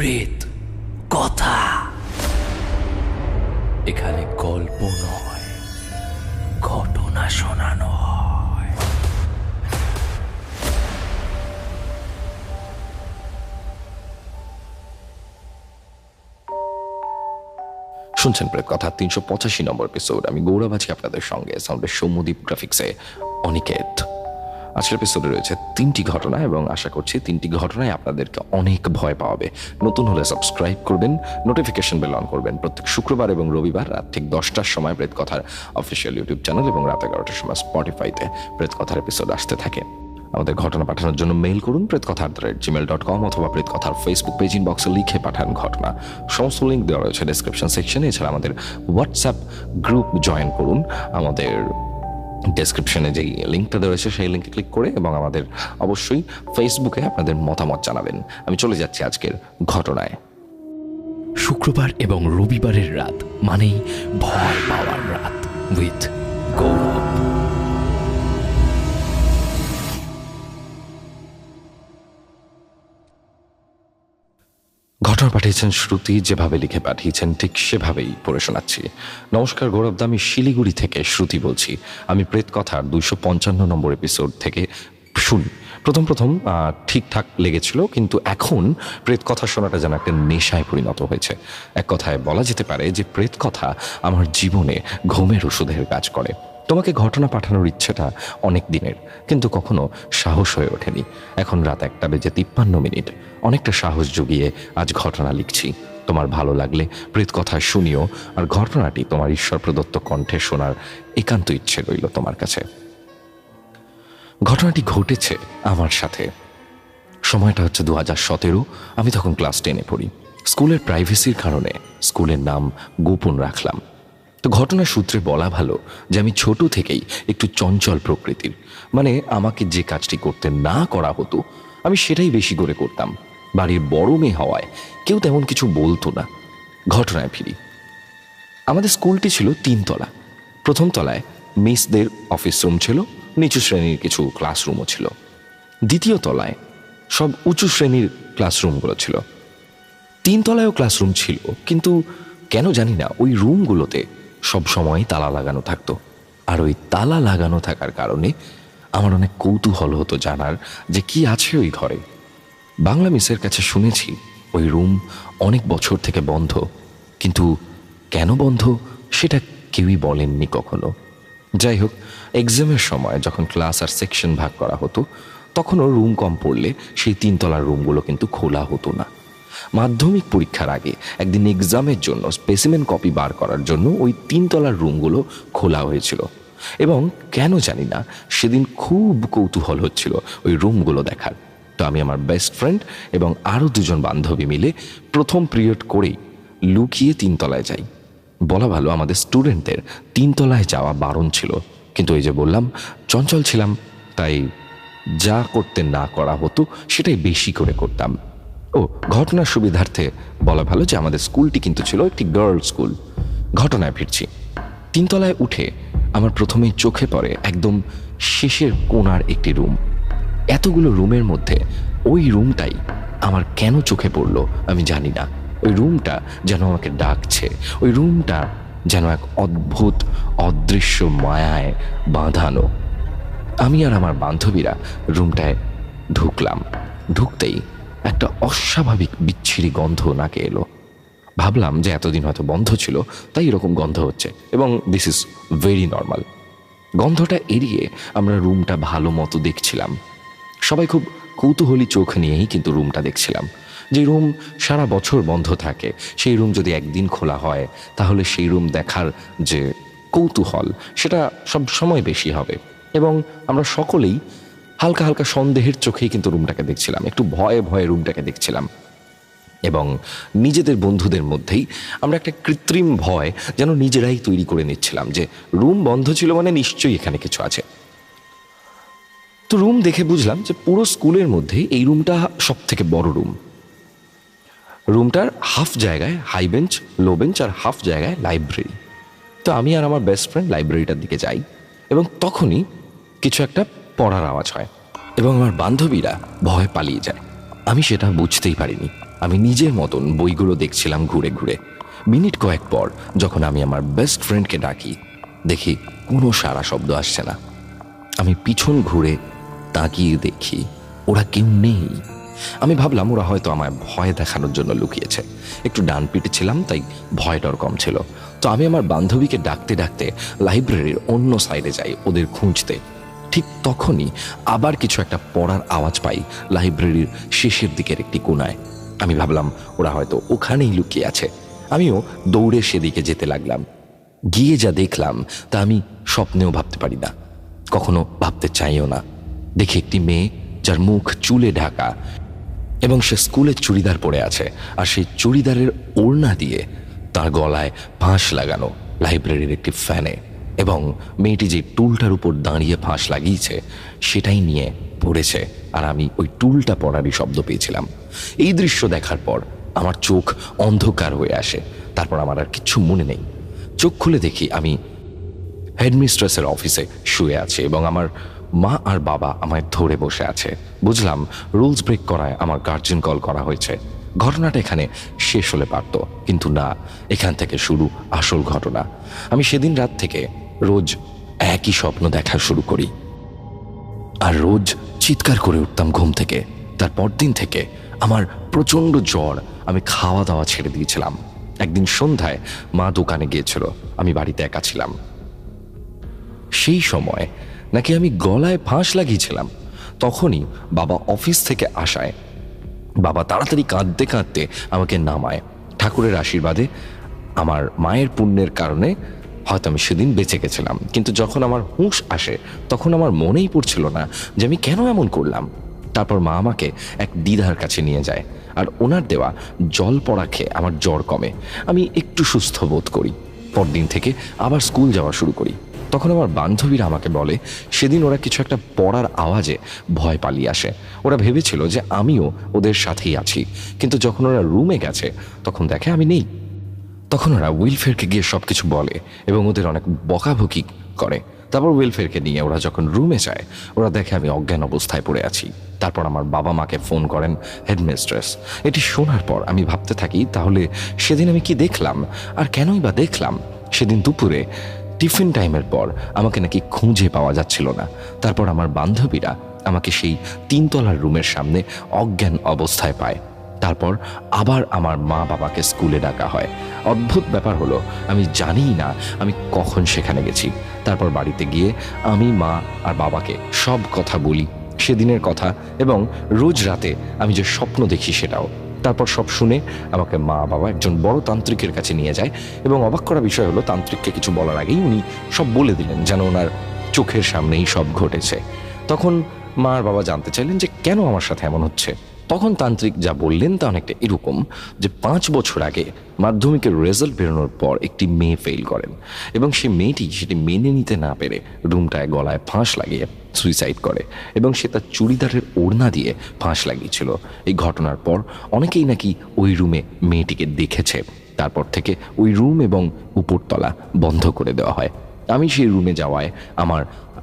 প্রেত কথা। এখানে গল্প নয়, ঘটনা শোনানো হয়। শুনছেন প্রেত কথা 385 নম্বর এপিসোড। আমি গৌরব আছি আপনাদের সঙ্গে, সাউন্ডের সৌম্যদীপ গ্রাফিক্সে অনিকেত। আজকের এপিসোডে রয়েছে 3টি ঘটনা এবং আশা করছি 3টি ঘটনায় আপনাদেরকে অনেক ভয় পাওয়াবে। নতুন হলে সাবস্ক্রাইব করবেন, নোটিফিকেশন বেল অন করবেন। প্রত্যেক শুক্রবার এবং রবিবার রাত ঠিক 10টার সময় প্রেত কথার অফিসিয়াল ইউটিউব চ্যানেল এবং রাত 11টার সময় স্পটিফাইতে প্রেত কথার এপিসোড আসতে থাকে। আমাদের ঘটনা পাঠানোর জন্য মেইল করুন pretkothar@gmail.com অথবা প্রেত কথার ফেসবুক পেজ ইনবক্সে লিখে পাঠান ঘটনা। সমস্ত লিঙ্ক দেওয়া রয়েছে ডেসক্রিপশন সেকশনে। এছাড়া আমাদের হোয়াটসঅ্যাপ গ্রুপ জয়েন করুন। আমাদের ডেসক্রিপশনে যেই লিঙ্কটা দেওয়া রয়েছে সেই লিঙ্কে ক্লিক করে, এবং আমাদের অবশ্যই ফেসবুকে আপনাদের মতামত জানাবেন। আমি চলে যাচ্ছি আজকের ঘটনায়। শুক্রবার এবং রবিবারের রাত মানেই ভয় পাওয়ার রাত উইথ গৌরব। ঘটনা পাঠিয়েছেন শ্রুতি, যেভাবে লিখে পাঠিয়েছেন ঠিক সেভাবেই পড়ে শোনাচ্ছি। নমস্কার গৌরবদা, আমি শিলিগুড়ি থেকে শ্রুতি বলছি। আমি প্রেত কথার 255 নম্বর এপিসোড থেকে শুনি। প্রথম ঠিকঠাক লেগেছিল, কিন্তু এখন প্রেত কথা শোনাটা যেন একটা নেশায় পরিণত হয়েছে। এক কথায় বলা যেতে পারে যে প্রেত কথা আমার জীবনে ঘুমের ওষুধের কাজ করে। তোমাকে ঘটনা পাঠানোর ইচ্ছেটা অনেক দিনের, কিন্তু কখনো সাহস হয়ে ওঠেনি। এখন রাত 1:53 অনেকটা সাহস জুগিয়ে আজ ঘটনা লিখছি। তোমার ভালো লাগলে প্রেত কথা শুনিও, আর ঘটনাটি তোমার ঈশ্বর প্রদত্ত কণ্ঠে শোনার একান্ত ইচ্ছে রইল তোমার কাছে। ঘটনাটি ঘটেছে আমার সাথে। সময়টা হচ্ছে 2017। আমি তখন ক্লাস 10-এ পড়ি। স্কুলের প্রাইভেসির কারণে স্কুলের নাম গোপন রাখলাম। তো ঘটনার সূত্রে বলা ভালো যে আমি ছোট থেকেই একটু চঞ্চল প্রকৃতির। মানে আমাকে যে কাজটি করতে না করা হতো আমি সেটাই বেশি করে করতাম। বাড়ির বড় মেয়ে হওয়ায় কেউ তেমন কিছু বলতো না। ঘটনায় ফিরি। আমাদের স্কুলটি ছিল 3 তলা। প্রথম তলায় মিসদের অফিস রুম ছিল, নিচু শ্রেণীর কিছু ক্লাসরুমও ছিল। দ্বিতীয় তলায় সব উঁচু শ্রেণীর ক্লাসরুমগুলো ছিল। 3 তলায়ও ক্লাসরুম ছিল, কিন্তু কেন জানি না ওই রুমগুলোতে সব সময় তালা লাগানো থাকতো। আর ওই তালা লাগানো থাকার কারণে আমার অনেক কৌতূহল হতো জানার যে কি আছে ওই ঘরে। বাংলা মিসের কাছে শুনেছি ওই রুম অনেক বছর থেকে বন্ধ, কিন্তু কেন বন্ধ সেটা কেউই বলেননি কখনো। যাই হোক, এক্সামের সময় যখন ক্লাস আর সেকশন ভাগ করা হতো তখনও রুম কম পড়লে সেই 3 তলার রুমগুলো কিন্তু খোলা হতো না। মাধ্যমিক পরীক্ষার আগে একদিন এক্সামের জন্য স্পেসিমেন কপি বার করার জন্য ওই 3 তলার রুমগুলো খোলা হয়েছিল, এবং কেন জানি না সেদিন খুব কৌতূহল হচ্ছিল ওই রুমগুলো দেখার। তো আমি আমার বেস্ট ফ্রেন্ড এবং আরও 2জন বান্ধবী মিলে প্রথম পিরিয়ড করেই লুকিয়ে 3 তলায় যাই। বলা ভালো আমাদের স্টুডেন্টদের 3 তলায় যাওয়া বারণ ছিল, কিন্তু এই যে বললাম চঞ্চল ছিলাম, তাই যা করতে না করা হতো সেটাই বেশি করে করতাম। ও, ঘটনার সুবিধার্থে বলা ভালো যে আমাদের স্কুলটি কিন্তু ছিল একটি গার্লস স্কুল। ঘটনায় ফিরছি। 3 তলায় উঠে আমার প্রথমেই চোখে পড়ে একদম শেষের কোণার একটি রুম। এতগুলো রুমের মধ্যে ওই রুমটাই আমার কেন চোখে পড়লো আমি জানি না। ওই রুমটা যেন আমাকে ডাকছে। ওই রুমটা যেন এক অদ্ভুত অদৃশ্য মায়ায় বাঁধানো। আমি আর আমার বান্ধবীরা রুমটায় ঢুকলাম। ঢুকতেই একটা অস্বাভাবিক বিচ্ছিরি গন্ধ নাকে এলো। ভাবলাম যে এতদিন হয়তো বন্ধ ছিল তাই এরকম গন্ধ হচ্ছে, এবং দিস ইজ ভেরি নর্মাল। গন্ধটা এড়িয়ে আমরা রুমটা ভালো মতো দেখছিলাম। সবাই খুব কৌতূহলী চোখ নিয়েই কিন্তু রুমটা দেখছিলাম। যে রুম সারা বছর বন্ধ থাকে সেই রুম যদি একদিন খোলা হয় তাহলে সেই রুম দেখার যে কৌতূহল সেটা সব সময় বেশি হবে, এবং আমরা সকলেই হালকা হালকা সন্দেহের চোখেই কিন্তু রুমটাকে দেখছিলাম, একটু ভয়ে ভয়ে রুমটাকে দেখছিলাম। এবং নিজেদের বন্ধুদের মধ্যেই আমরা একটা কৃত্রিম ভয় যেন নিজেরাই তৈরি করে নিচ্ছিলাম যে রুম বন্ধ ছিল মানে নিশ্চয়ই এখানে কিছু আছে। তো রুম দেখে বুঝলাম যে পুরো স্কুলের মধ্যে এই রুমটা সব থেকে বড় রুম। রুমটার হাফ জায়গায় হাই বেঞ্চ, লো বেঞ্চ, আর হাফ জায়গায় লাইব্রেরি। তো আমি আর আমার বেস্ট ফ্রেন্ড লাইব্রেরিটার দিকে যাই, এবং তখনই কিছু একটা পড়ার আওয়াজ হয় এবং আমার বান্ধবীরা ভয় পালিয়ে যায়। আমি সেটা বুঝতেই পারিনি। আমি নিজের মতন বইগুলো দেখছিলাম ঘুরে ঘুরে। মিনিট কয়েক পর যখন আমি আমার বেস্ট ফ্রেন্ডকে ডাকি, দেখি কোনো সারা শব্দ আসছে না। আমি পিছন ঘুরে তাকিয়ে দেখি ওরা কেউ নেই। আমি ভাবলাম ওরা হয়তো আমায় ভয় দেখানোর জন্য লুকিয়েছে। একটু ডান পিটে ছিলাম, তাই ভয় ডর কম ছিল। তো আমি আমার বান্ধবীকে ডাকতে ডাকতে লাইব্রেরির অন্য সাইডে যাই ওদের খুঁজতে। ঠিক তখনই আবার কিছু একটা পড়ার আওয়াজ পাই লাইব্রেরির শেষের দিকের একটি কোণায়। আমি ভাবলাম ওরা হয়তো ওখানেই লুকিয়ে আছে। আমিও দৌড়ে সেদিকে যেতে লাগলাম। গিয়ে যা দেখলাম তা আমি স্বপ্নেও ভাবতে পারি না, কখনো ভাবতে চাইও না। দেখি একটি মেয়ে যার মুখ চুলে ঢাকা এবং সে স্কুলের চুড়িদার পরে আছে, আর সেই চুড়িদারের ওড়না দিয়ে তার গলায় ফাঁস লাগানো লাইব্রেরির একটি ফ্যানে, এবং মেয়েটি যে টুলটার উপর দাঁড়িয়ে ফাঁস লাগিয়েছে সেটাই নিয়ে পড়েছে, আর আমি ওই টুলটা পড়ারই শব্দ পেয়েছিলাম। এই দৃশ্য দেখার পর আমার চোখ অন্ধকার হয়ে আসে। তারপর আমার আর কিচ্ছু মনে নেই। চোখ খুলে দেখি আমি হেডমিস্ট্রেসের অফিসে শুয়ে আছে এবং আমার মা আর বাবা আমায় ধরে বসে আছে। বুঝলাম রুলস ব্রেক করায় আমার গার্জিয়ান কল করা হয়েছে। ঘটনাটা এখানে শেষ হলে পারত, কিন্তু না, এখান থেকে শুরু আসল ঘটনা। আমি সেদিন রাত থেকে রোজ একই স্বপ্ন দেখা শুরু করি, আর রোজ চিৎকার করে উঠতাম ঘুম থেকে। তার পরদিন থেকে আমার প্রচণ্ড জ্বর। আমি খাওয়া দাওয়া ছেড়ে দিয়েছিলাম। একদিন সন্ধ্যায় মা দোকানে গিয়েছিল, আমি বাড়িতে একা ছিলাম। সেই সময় নাকি আমি গলায় ফাঁস লাগিয়েছিলাম। তখনই বাবা অফিস থেকে আসায় বাবা তাড়াতাড়ি কাঁদতে কাঁদতে আমাকে নামায়। ঠাকুরের আশীর্বাদে আমার মায়ের পুণ্যের কারণে হয়তো আমি সেদিন বেঁচে গেছিলাম। কিন্তু যখন আমার হুঁশ আসে তখন আমার মনেই পড়ছিল না যে আমি কেন এমন করলাম। তারপর মা আমাকে এক দিদার কাছে নিয়ে যায়, আর ওনার দেওয়া জল পড়া খেয়ে আমার জ্বর কমে। আমি একটু সুস্থ বোধ করি। পরদিন থেকে আবার স্কুল যাওয়া শুরু করি। তখন আমার বান্ধবীরা আমাকে বলে সেদিন ওরা কিছু একটা পড়ার আওয়াজে ভয় পালিয়ে আসে। ওরা ভেবেছিল যে আমিও ওদের সাথেই আছি, কিন্তু যখন ওরা রুমে গেছে তখন দেখে আমি নেই। তখন ওরা উইলফেয়ারকে গিয়ে সব কিছু বলে এবং ওদের অনেক বকাবকি করে। তারপর উইলফেয়ারকে নিয়ে ওরা যখন রুমে যায়, ওরা দেখে আমি অজ্ঞান অবস্থায় পড়ে আছি। তারপর আমার বাবা মাকে ফোন করেন হেডমিস্ট্রেস। এটি শোনার পর আমি ভাবতে থাকি, তাহলে সেদিন আমি কি দেখলাম, আর কেনই বা দেখলাম? সেদিন দুপুরে টিফিন টাইমের পর আমাকে নাকি খুঁজে পাওয়া যাচ্ছিল না। তারপর আমার বান্ধবীরা আমাকে সেই 3 তলার রুমের সামনে অজ্ঞান অবস্থায় পায়। তারপর আবার আমার মা বাবাকে স্কুলে ডাকা হয়। অদ্ভুত ব্যাপার হলো, আমি জানিই না আমি কখন সেখানে গেছি। তারপর বাড়িতে গিয়ে আমি মা আর বাবাকে সব কথা বলি, সেদিনের কথা এবং রোজ রাতে আমি যে স্বপ্ন দেখি সেটাও। তারপর সব শুনে আমাকে মা বাবা একজন বড় তান্ত্রিকের কাছে নিয়ে যায়, এবং অবাক করা বিষয় হলো তান্ত্রিককে কিছু বলার আগেই উনি সব বলে দিলেন, যেন ওনার চোখের সামনেই সব ঘটেছে। তখন মা আর বাবা জানতে চাইলেন যে কেন আমার সাথে এমন হচ্ছে। তখন তান্ত্রিক যা বললেন তা অনেকটা এরকম যে 5 বছর আগে মাধ্যমিকের রেজাল্ট বেরোনোর পর একটি মেয়ে ফেল করেন, এবং সেই মেয়েটি সেটি মেনে নিতে না পেরে রুমটায় গলায় ফাঁস লাগিয়ে সুইসাইড করে, এবং সে তার চুড়িদারের ওড়না দিয়ে ফাঁস লাগিয়েছিল। এই ঘটনার পর অনেকেই নাকি ওই রুমে মেয়েটিকে দেখেছে। তারপর থেকে ওই রুম এবং উপরতলা বন্ধ করে দেওয়া হয়। আমি সেই রুমে যাওয়ায় আমার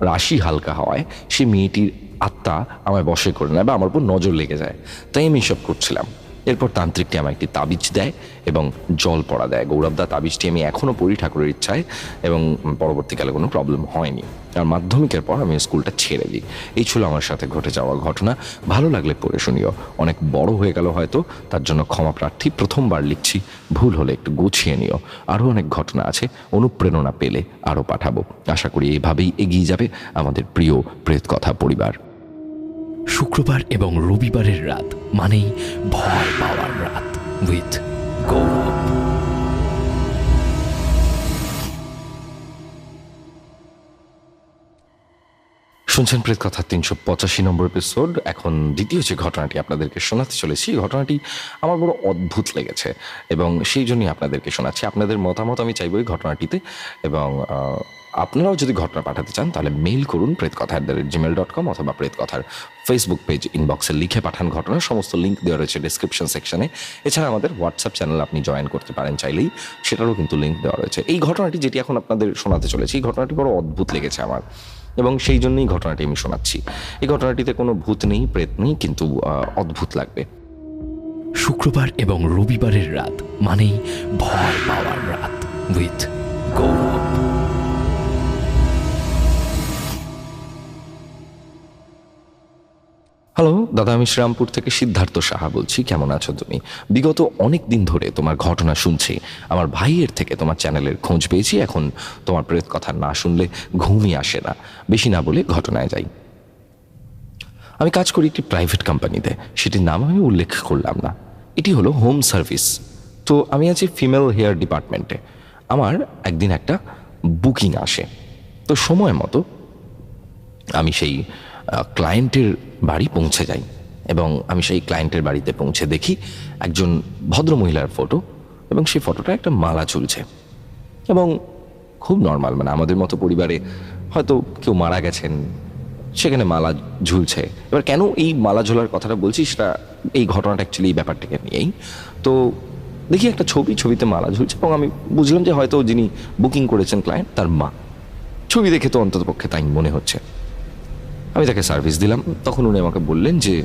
রাশি হালকা হওয়ায় সে মেয়েটির আত্মা আমায় বশে করে নেয় বা আমার উপর নজর লেগে যায়। তাই আমি এসব করছিলাম। এরপর তান্ত্রিকটি আমায় একটি তাবিজ দেয় এবং জল পড়া দেয়। গৌরবদা তাবিজটি আমি এখনও পড়ি ঠাকুরের ইচ্ছায়, এবং পরবর্তীকালে কোনো প্রবলেম হয়নি। আর মাধ্যমিকের পর আমি স্কুলটা ছেড়ে দিই। এই ছিল আমার সাথে ঘটে যাওয়া ঘটনা। ভালো লাগলে পড়ে শুনিও। অনেক বড় হয়ে গেল হয়তো, তার জন্য ক্ষমা প্রার্থী। প্রথমবার লিখছি, ভুল হলে একটু গুছিয়ে নিও। আরও অনেক ঘটনা আছে, অনুপ্রেরণা পেলে আরও পাঠাবো। আশা করি এইভাবেই এগিয়ে যাবে আমাদের প্রিয় প্রেতকথা পরিবার। শুক্রবার এবং রবিবারের রাত মানেই ভয় পাওয়ার রাত উইথ গৌরব। শুনছেন প্রেতকথা 385 নম্বর এপিসোড। এখন দ্বিতীয় যে ঘটনাটি আপনাদেরকে শোনাতে চলেছি, ঘটনাটি আমার বড় অদ্ভুত লেগেছে এবং সেই জন্যই আপনাদেরকে শোনাচ্ছি। আপনাদের মতামত আমি চাইব এই ঘটনাটিতে, এবং আপনারাও যদি ঘটনা পাঠাতে চান তাহলে মেইল করুন prettkatha@gmail.com, অথবা প্রেতকথার ফেসবুক পেজ ইনবক্সে লিখে পাঠান ঘটনার। সমস্ত লিঙ্ক দেওয়া রয়েছে ডিসক্রিপশন সেকশনে। এছাড়া আমাদের হোয়াটসঅ্যাপ চ্যানেল আপনি জয়েন করতে পারেন চাইলেই, সেটারও কিন্তু লিঙ্ক দেওয়া রয়েছে। এই ঘটনাটি যেটি এখন আপনাদের শোনাতে চলেছি, এই ঘটনাটি বড় অদ্ভুত লেগেছে আমার, এবং সেই জন্যই ঘটনাটি আমি শোনাচ্ছি। এই ঘটনাটিতে কোনো ভূত নেই, প্রেত নেই, কিন্তু অদ্ভুত লাগবে। শুক্রবার এবং রবিবারের রাত মানেই ভয় পাওয়ার রাত উইথ গৌরব। হ্যালো দাদা, আমি শ্রীরামপুর থেকে সিদ্ধার্থ সাহা বলছি। কেমন আছো তুমি? বিগত অনেক দিন ধরে তোমার ঘটনা শুনছি। আমার ভাইয়ের থেকে তোমার চ্যানেলের খোঁজ পেয়েছি। এখন তোমার প্রেত কথা না শুনলে ঘুমই আসে না। বেশি না বলে ঘটনায় যাই। আমি কাজ করি একটি প্রাইভেট কোম্পানিতে, সেটির নাম আমি উল্লেখ করলাম না। এটি হলো হোম সার্ভিস। তো আমি আছি ফিমেল হেয়ার ডিপার্টমেন্টে। আমার একদিন একটা বুকিং আসে, তো সময় মতো আমি সেই ক্লায়েন্টের বাড়ি পৌঁছে যাই এবং আমি সেই ক্লায়েন্টের বাড়িতে পৌঁছে দেখি একজন ভদ্রমহিলার ফটো এবং সেই ফটোটা একটা মালা ঝুলছে এবং খুব নর্মাল, মানে আমাদের মতো পরিবারে হয়তো কেউ মারা গেছেন, সেখানে মালা ঝুলছে। এবার কেন এই মালা ঝোলার কথাটা বলছি, সেটা এই ঘটনাটা অ্যাকচুয়ালি এই ব্যাপারটাকে নিয়েই। তো দেখি একটা ছবিতে মালা ঝুলছে এবং আমি বুঝলাম যে হয়তো যিনি বুকিং করেছেন ক্লায়েন্ট, তার মা। ছবি দেখে তো অন্ততপক্ষে তাই মনে হচ্ছে। আমি তাকে সার্ভিস দিলাম। তখন উনি আমাকে বললেন যে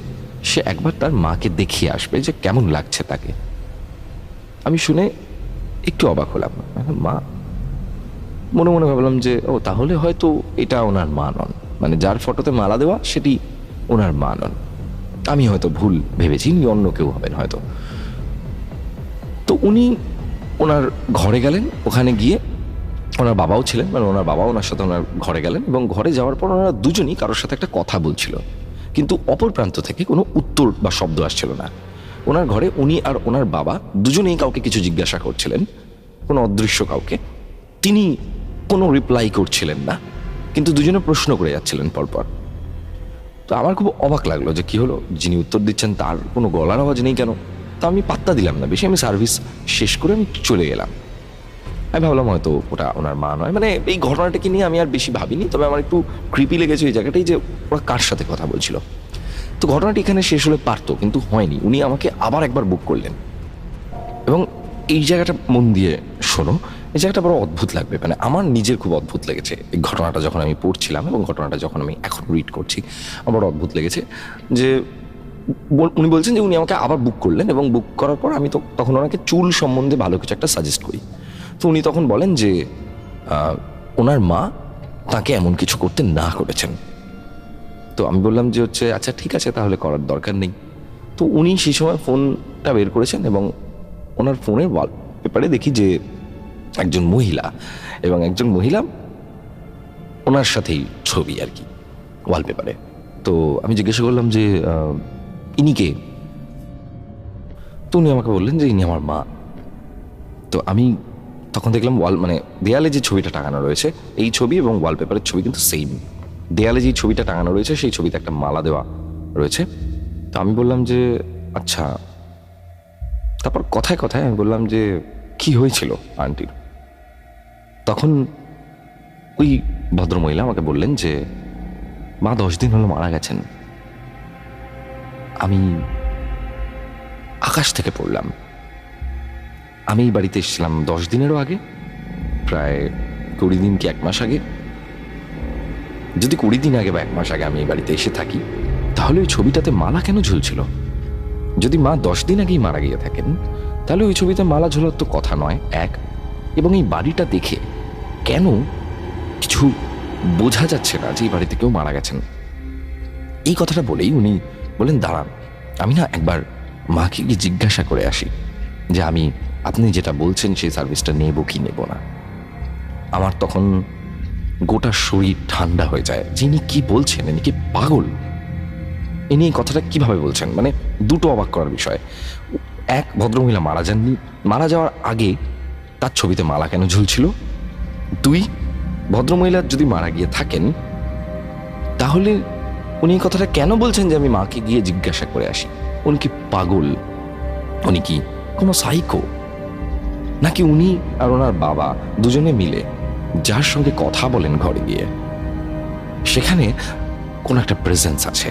সে একবার তার মাকে দেখিয়ে আসবে, যে কেমন লাগছে তাকে। আমি শুনে একটু অবাক হলাম। মা? মনে মনে ভাবলাম যে ও তাহলে হয়তো এটা ওনার মা নন, মানে যার ফটোতে মালা দেওয়া সেটি ওনার মা নন। আমি হয়তো ভুল ভেবেছি, উনি অন্য কেউ হবেন হয়তো। তো উনি ওনার ঘরে গেলেন। ওখানে গিয়ে ওনার বাবাও ছিলেন, মানে ওনার বাবা ওনার সাথে ওনার ঘরে গেলেন এবং ঘরে যাওয়ার পর ওনারা দুজনই কারোর সাথে একটা কথা বলছিল, কিন্তু অপর প্রান্ত থেকে কোনো উত্তর বা শব্দ আসছিল না। ওনার ঘরে উনি আর ওনার বাবা দুজনেই কাউকে কিছু জিজ্ঞাসা করছিলেন, কোনো অদৃশ্য কাউকে। তিনি কোনো রিপ্লাই করছিলেন না, কিন্তু দুজনে প্রশ্ন করে যাচ্ছিলেন পরপর। তো আমার খুব অবাক লাগলো যে কি হলো, যিনি উত্তর দিচ্ছেন তার কোনো গলার আওয়াজ নেই কেন। তো আমি পাত্তা দিলাম না বেশি, আমি সার্ভিস শেষ করে আমি চলে গেলাম। আমি ভাবলাম হয়তো ওটা ওনার মা নয়। মানে এই ঘটনাটাকে নিয়ে আমি আর বেশি ভাবিনি, তবে আমার একটু ক্রিপি লেগেছে এই জায়গাটাই যে ওরা কার সাথে কথা বলছিল। তো ঘটনাটি এখানে শেষ হলে পারতো, কিন্তু হয়নি। উনি আমাকে আবার একবার বুক করলেন এবং এই জায়গাটা মন দিয়ে শোনো, এই জায়গাটা বড় অদ্ভুত লাগবে, মানে আমার নিজের খুব অদ্ভুত লেগেছে এই ঘটনাটা যখন আমি পড়ছিলাম এবং ঘটনাটা যখন আমি এখন রিড করছি। আমার বড় অদ্ভুত লেগেছে যে উনি বলছেন যে উনি আমাকে আবার বুক করলেন এবং বুক করার পর আমি তো তখন ওনাকে চুল সম্বন্ধে ভালো কিছু একটা সাজেস্ট করি। তো উনি তখন বলেন যে ওনার মা তাকে এমন কিছু করতে না করেছেন। তো আমি বললাম যে হচ্ছে আচ্ছা ঠিক আছে, তাহলে করার দরকার নেই। তো উনি সেই সময় ফোনটা বের করেছেন এবং ওনার ফোনের ওয়ালপেপারে দেখি যে একজন মহিলা এবং একজন মহিলা ওনার সাথেই ছবি আর কি ওয়ালপেপারে। তো আমি জিজ্ঞাসা করলাম যে ইনি কে? তো উনি আমাকে বললেন যে ইনি আমার মা। তো আমি তখন দেখলাম মানে দেয়ালে যে ছবিটা টাঙানো রয়েছে, এই ছবি এবং ওয়ালপেপারের ছবি কিন্তু সেম। দেয়ালে যে ছবিটা টাঙানো রয়েছে সেই ছবিতে একটা মালা দেওয়া রয়েছে। তো আমি বললাম যে আচ্ছা। তারপর কথায় কথায় আমি বললাম যে কি হয়েছিল আন্টির? তখন ওই ভদ্রমহিলা আমাকে বললেন যে মা 10 দিন হলো মারা গেছেন। আমি আকাশ থেকে পড়লাম। আমি এই বাড়িতে এসেছিলাম 10 দিনেরও আগে, প্রায় 20 দিন কি 1 মাস আগে। যদি 20 দিন আগে বা 1 মাস আগে আমি এই বাড়িতে এসে থাকি, তাহলে ওই ছবিটাতে মালা কেন ঝুলছিল? যদি মা 10 দিন আগেই মারা গিয়ে থাকেন, তাহলে ওই ছবিতে মালা ঝোলার তো কথা নয়, এক। এবং এই বাড়িটা দেখে কেন কিছু বোঝা যাচ্ছে না যে এই বাড়িতে কেউ মারা গেছেন। এই কথাটা বলেই উনি বলেন দাঁড়ান, আমি না একবার মাকে গিয়ে জিজ্ঞাসা করে আসি যে আমি আপনি যেটা বলছেন সেই সার্ভিসটা নেব কি নেব না। আমার তখন গোটা শরীর ঠান্ডা হয়ে যায়। যিনি কি বলছেন, ইনি কি পাগল? ইনি এই কথাটা কিভাবে বলছেন? মানে দুটো অবাক করার বিষয়। এক, ভদ্রমহিলা মারা যাননি, মারা যাওয়ার আগে তার ছবিতে মালা কেন ঝুলছিল? 2, ভদ্রমহিলা যদি মারা গিয়ে থাকেন, তাহলে উনি এই কথাটা কেন বলছেন যে আমি মাকে গিয়ে জিজ্ঞাসা করে আসি? উনি কি পাগল? উনি কি কোনো সাইকো? নাকি উনি আর ওনার বাবা দুজনে মিলে যার সঙ্গে কথা বলেন ঘরে গিয়ে, সেখানে কোন একটা প্রেজেন্স আছে?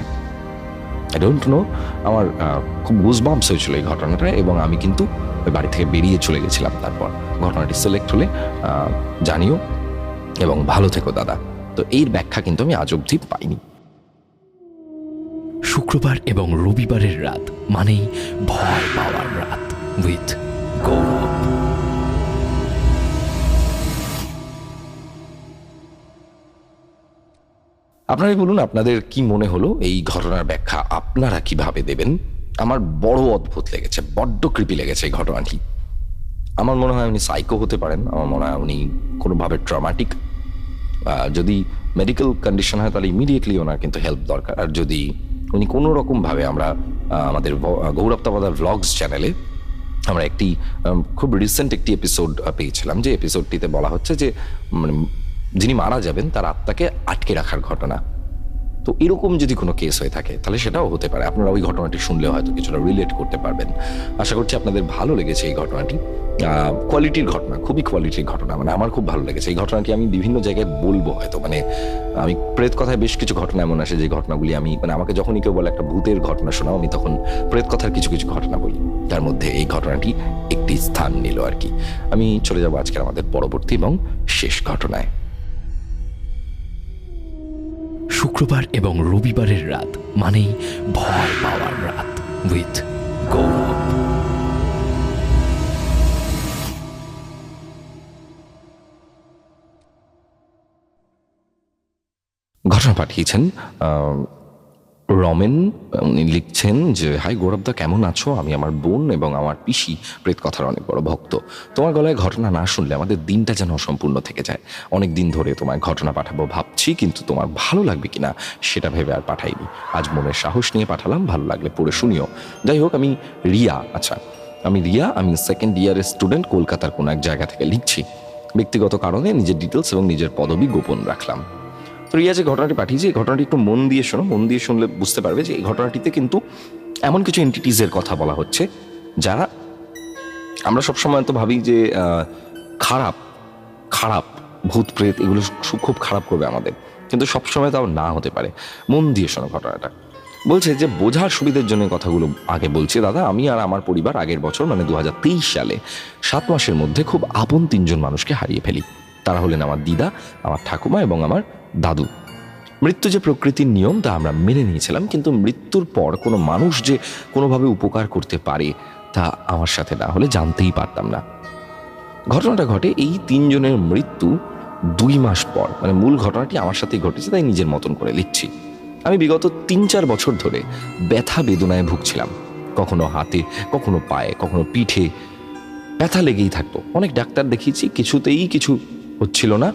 I don't know. আমার খুব গুজবাম্পস হয়েছিল এই ঘটনাটা এবং আমি কিন্তু ওই বাড়ি থেকে বেরিয়ে চলে গেছিলাম। তারপর ঘটনাটি সিলেক্ট হলে জানিও এবং ভালো থেকো দাদা। তো এর ব্যাখ্যা কিন্তু আমি আজ অবধি পাইনি। শুক্রবার এবং রবিবারের রাত মানেই ভয় পাওয়ার রাত উইথ গৌরব। আপনারাই বলুন, আপনাদের কি মনে হলো? এই ঘটনার ব্যাখ্যা আপনারা কিভাবে দেবেন? আমার বড় অদ্ভুত লেগেছে, বড্ড কৃপি লেগেছে এই ঘটনাটি। আমার মনে হয় উনি সাইকো হতে পারেন, আমার মনে হয় উনি কোনোভাবে ট্রমাটিক। যদি মেডিকেল কন্ডিশন হয় তাহলে ইমিডিয়েটলি ওনার কিন্তু হেল্প দরকার। আর যদি উনি কোনো রকমভাবে, আমরা আমাদের গৌরব তাবাদার ভ্লগস চ্যানেলে আমরা একটি খুব রিসেন্ট একটি এপিসোড পেয়েছিলাম, যে এপিসোডটিতে বলা হচ্ছে যে মানে যিনি মারা যাবেন তার আত্মাকে আটকে রাখার ঘটনা। তো এরকম যদি কোনো কেস হয়ে থাকে তাহলে সেটাও হতে পারে। আপনারা ওই ঘটনাটি শুনলেও হয়তো কিছুটা রিলেট করতে পারবেন। আশা করছি আপনাদের ভালো লেগেছে এই ঘটনাটি। কোয়ালিটির ঘটনা, খুবই কোয়ালিটির ঘটনা, মানে আমার খুব ভালো লেগেছে এই ঘটনাটি। আমি বিভিন্ন জায়গায় বলবো হয়তো, মানে আমি প্রেত কথায় বেশ কিছু ঘটনা এমন আসে যে ঘটনাগুলি আমি, মানে আমাকে যখনই কেউ বলে একটা ভূতের ঘটনা শোনাও, আমি তখন প্রেত কথার কিছু কিছু ঘটনা বলি, তার মধ্যে এই ঘটনাটি একটি স্থান নিল আর কি। আমি চলে যাবো আজকের আমাদের পরবর্তী এবং শেষ ঘটনায়। শুক্রবার এবং রবিবারের রাত মানেই ভয় পাওয়ার রাত উইথ গৌরব। ঘটনা পাঠিয়েছেন রমেন। উনি লিখছেন যে, হাই গৌরবদা, কেমন আছো? আমি আমার বোন এবং আমার পিসি প্রেত কথার অনেক বড় ভক্ত। তোমার গলায় ঘটনা না শুনলে আমাদের দিনটা যেন অসম্পূর্ণ থেকে যায়। অনেক দিন ধরে তোমায় ঘটনা পাঠাবো ভাবছি, কিন্তু তোমার ভালো লাগবে কিনা সেটা ভেবে আর পাঠাইনি। আজ মনের সাহস নিয়ে পাঠালাম, ভালো লাগলে পড়ে শুনিও। যাই হোক, আমি রিয়া। আমি রিয়া, আমি সেকেন্ড ইয়ারের স্টুডেন্ট, কলকাতার কোনো এক জায়গা থেকে লিখছি। ব্যক্তিগত কারণে নিজের ডিটেলস এবং নিজের পদবি গোপন রাখলাম। তো রিয়া যে ঘটনাটি পাঠিয়েছে, এই ঘটনাটি একটু মন দিয়ে শোনো। মন দিয়ে শুনলে বুঝতে পারবে যে এই ঘটনাটিতে কিন্তু এমন কিছু এন্টিটিজের কথা বলা হচ্ছে যারা, আমরা সবসময় তো ভাবি যে খারাপ খারাপ ভূত প্রেত এগুলো খুব খারাপ করবে আমাদের, কিন্তু সবসময় তাও না হতে পারে। মন দিয়ে শোনো ঘটনাটা। বলছে যে বোঝার সুবিধার জন্য কথাগুলো আগে বলছি। দাদা, আমি আর আমার পরিবার আগের বছর মানে 2023 সালে 7 মাসের মধ্যে খুব আপন 3 জন মানুষকে হারিয়ে ফেলি। তারা হলেন আমার দিদা, আমার ঠাকুমা এবং আমার দাদু। মৃত্যু যে প্রকৃতির নিয়ম তা আমরা মেনে নিয়েছিলাম, কিন্তু মৃত্যুর পর কোনো মানুষ যে কোনোভাবে উপকার করতে পারে তা আমার সাথে না হলে জানতেই পারতাম না। ঘটনাটা ঘটে এই 3 জনের মৃত্যু 2 মাস পর, মানে মূল ঘটনাটি আমার সাথেই ঘটেছে, তাই নিজের মতন করে লিখছি। আমি বিগত 3-4 বছর ধরে ব্যথা বেদনায় ভুগছিলাম। কখনো হাতে, কখনো পায়ে, কখনো পিঠে ব্যথা লেগেই থাকতো। অনেক ডাক্তার দেখিয়েছি, কিছুতেই কিছু হচ্ছিল না।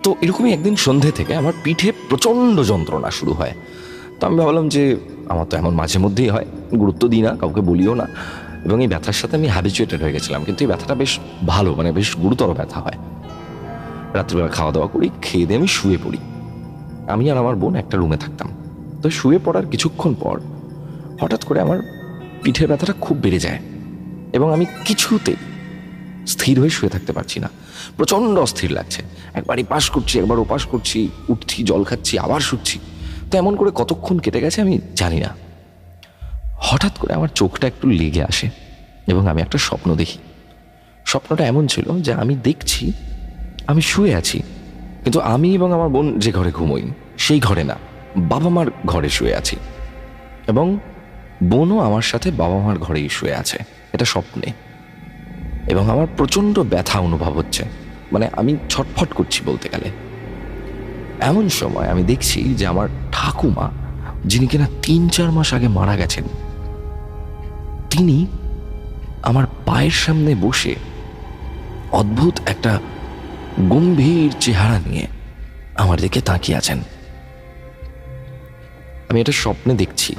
তো এরকমই একদিন সন্ধে থেকে আমার পিঠে প্রচণ্ড যন্ত্রণা শুরু হয়। তো আমি ভাবলাম যে আমার তো এমন মাঝে মধ্যেই হয়, গুরুত্ব দিই না, কাউকে বলিও না, এবং এই ব্যথার সাথে আমি হ্যাবিচুয়েটেড হয়ে গেছিলাম। কিন্তু এই ব্যথাটা বেশ ভালো, মানে বেশ গুরুতর ব্যথা হয়। রাত্রিবেলা খাওয়া দাওয়া করি, খেয়ে দিয়ে আমি শুয়ে পড়ি। আমি আর আমার বোন একটা রুমে থাকতাম। তো শুয়ে পড়ার কিছুক্ষণ পর হঠাৎ করে আমার পিঠের ব্যথাটা খুব বেড়ে যায় এবং আমি কিছুতেই স্থির হয়ে শুয়ে থাকতে পারছি না। প্রচণ্ড অস্থির লাগছে, একবার এপাশ করছি, একবার ওপাশ করছি, উঠছি, জল খাচ্ছি, আবার শুচ্ছি। তো এমন করে কতক্ষণ কেটে গেছে আমি জানি না। হঠাৎ করে আমার চোখটা একটু লেগে আসে এবং আমি একটা স্বপ্ন দেখি। স্বপ্নটা এমন ছিল যে আমি দেখছি আমি শুয়ে আছি, কিন্তু আমি এবং আমার বোন যে ঘরে ঘুমোই সেই ঘরে না, বাবা মার ঘরে শুয়ে আছি, এবং বোনও আমার সাথে বাবা মার ঘরেই শুয়ে আছে, এটা স্বপ্নে। এবং আমার প্রচণ্ড ব্যথা অনুভব হচ্ছে, মানে আমি ছটফট করছি বলতে গেলে। এমন সময় আমি দেখছি যে আমার ঠাকুমা, যিনি কিনা 3-4 মাস আগে মারা গেছেন, তিনি আমার পায়ের সামনে বসে অদ্ভুত একটা গম্ভীর চেহারা নিয়ে আমার দিকে তাকিয়ে আছেন। আমি এটা স্বপ্নে দেখছি।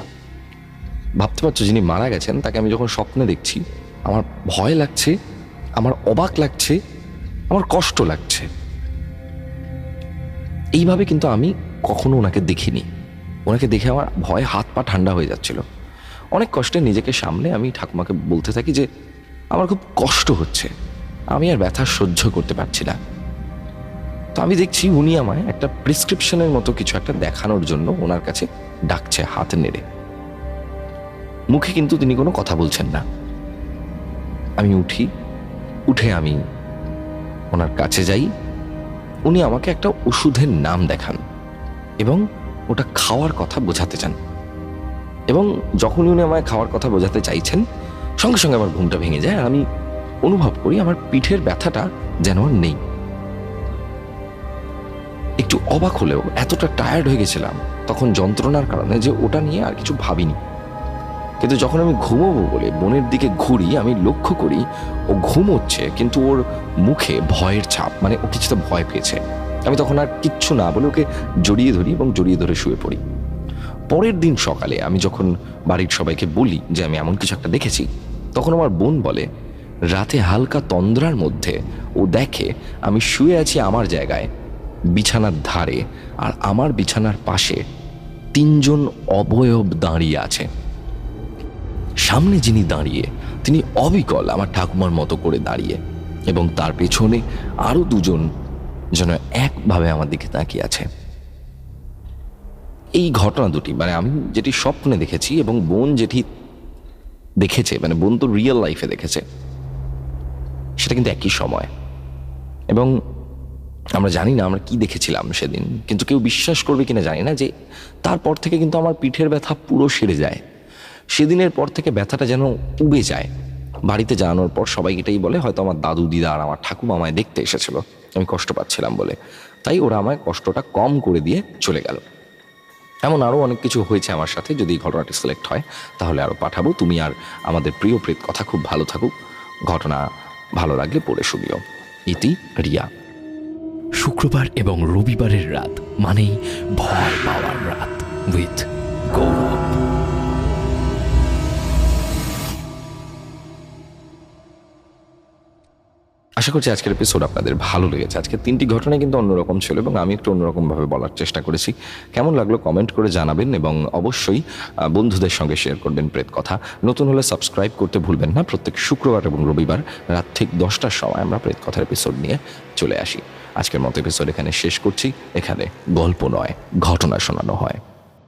ভাবতে পারছো, যিনি মারা গেছেন তাকে আমি যখন স্বপ্নে দেখছি, আমার ভয় লাগছে, আমার অবাক লাগছে, আমার কষ্ট লাগছে। এইভাবে কিন্তু আমি কখনো ওনাকে দেখিনি। ওনাকে দেখে আমার ভয় হাত পা ঠান্ডা হয়ে যাচ্ছিল। অনেক কষ্টে নিজেকে সামলে আমি ঠাকুমাকে বলতে থাকি যে আমার খুব কষ্ট হচ্ছে, আমি আর ব্যথা সহ্য করতে পারছি না। তো আমি দেখছি উনি আমায় একটা প্রেসক্রিপশনের মতো কিছু একটা দেখানোর জন্য ওনার কাছে ডাকছে হাত নেড়ে। মুখে কিন্তু তিনি কোনো কথা বলছেন না। আমি উঠে আমি ওনার কাছে যাই। উনি আমাকে একটা ওষুধের নাম দেখান এবং ওটা খাওয়ার কথা বোঝাতে চান। এবং যখনই উনি আমায় খাওয়ার কথা বোঝাতে চাইছেন, সঙ্গে সঙ্গে আমার ঘুমটা ভেঙে যায় আর আমি অনুভব করি আমার পিঠের ব্যথাটা যেন আর নেই। একটু অবাক হলেও এতটা টায়ার্ড হয়ে গেছিলাম তখন যন্ত্রণার কারণে যে ওটা নিয়ে আর কিছু ভাবিনি। কিন্তু যখন আমি ঘুমোবো বলে বোনের দিকে ঘুরি, আমি লক্ষ্য করি ও ঘুমোচ্ছে কিন্তু ওর মুখে ভয়ের ছাপ, মানে ও কিছুতে ভয় পেয়েছে। আমি তখন আর কিচ্ছু না বলে ওকে জড়িয়ে ধরি এবং জড়িয়ে ধরে শুয়ে পড়ি। পরের দিন সকালে আমি যখন বাড়ির সবাইকে বলি যে আমি এমন কিছু একটা দেখেছি, তখন আমার বোন বলে রাতে হালকা তন্দ্রার মধ্যে ও দেখে আমি শুয়ে আছি আমার জায়গায় বিছানার ধারে, আর আমার বিছানার পাশে 3 জন অবয়ব দাঁড়িয়ে আছে। সামনে যিনি দাঁড়িয়ে তিনি অবিকল আমার ঠাকুমার মতো করে দাঁড়িয়ে, এবং তার পেছনে আরো 2 জন যেন একভাবে আমার দিকে তাকিয়ে আছে। এই ঘটনা দুটি, মানে আমি যেটি স্বপ্নে দেখেছি এবং বোন যেটি দেখেছে, মানে বোন তো রিয়েল লাইফে দেখেছে, সেটা কিন্তু একই সময়। এবং আমরা জানি না আমরা কি দেখেছিলাম সেদিন, কিন্তু কেউ বিশ্বাস করবে কিনা জানি না যে তারপর থেকে কিন্তু আমার পিঠের ব্যথা পুরো সেরে যায়। সেদিনের পর থেকে ব্যথাটা যেন উবে যায়। বাড়িতে জানানোর পর সবাই এটাই বলে হয়তো আমার দাদু দিদা আর আমার ঠাকুমা আমায় দেখতে এসেছিল, আমি কষ্ট পাচ্ছিলাম বলে, তাই ওরা আমায় কষ্টটা কম করে দিয়ে চলে গেল। এমন আরও অনেক কিছু হয়েছে আমার সাথে। যদি এই ঘটনাটি সিলেক্ট হয় তাহলে আরও পাঠাবো। তুমি আর আমাদের প্রিয় প্রেত কথা খুব ভালো থাকুক। ঘটনা ভালো লাগলে পড়ে শুনিও। ইতি রিয়া। শুক্রবার এবং রবিবারের রাত মানেই ভয় পাওয়ার রাত উইথ গৌরব। আশা করছি আজকের এপিসোড আপনাদের ভালো লেগেছে। আজকের 3টি ঘটনাই কিন্তু অন্যরকম ছিল এবং আমি একটু অন্যরকমভাবে বলার চেষ্টা করেছি। কেমন লাগলো কমেন্ট করে জানাবেন এবং অবশ্যই বন্ধুদের সঙ্গে শেয়ার করবেন প্রেত কথা। নতুন হলে সাবস্ক্রাইব করতে ভুলবেন না। প্রত্যেক শুক্রবার এবং রবিবার রাত ঠিক 10টার সময় আমরা প্রেত কথার এপিসোড নিয়ে চলে আসি। আজকের মতো এপিসোড এখানে শেষ করছি। এখানে গল্প নয়, ঘটনা শোনানো হয়।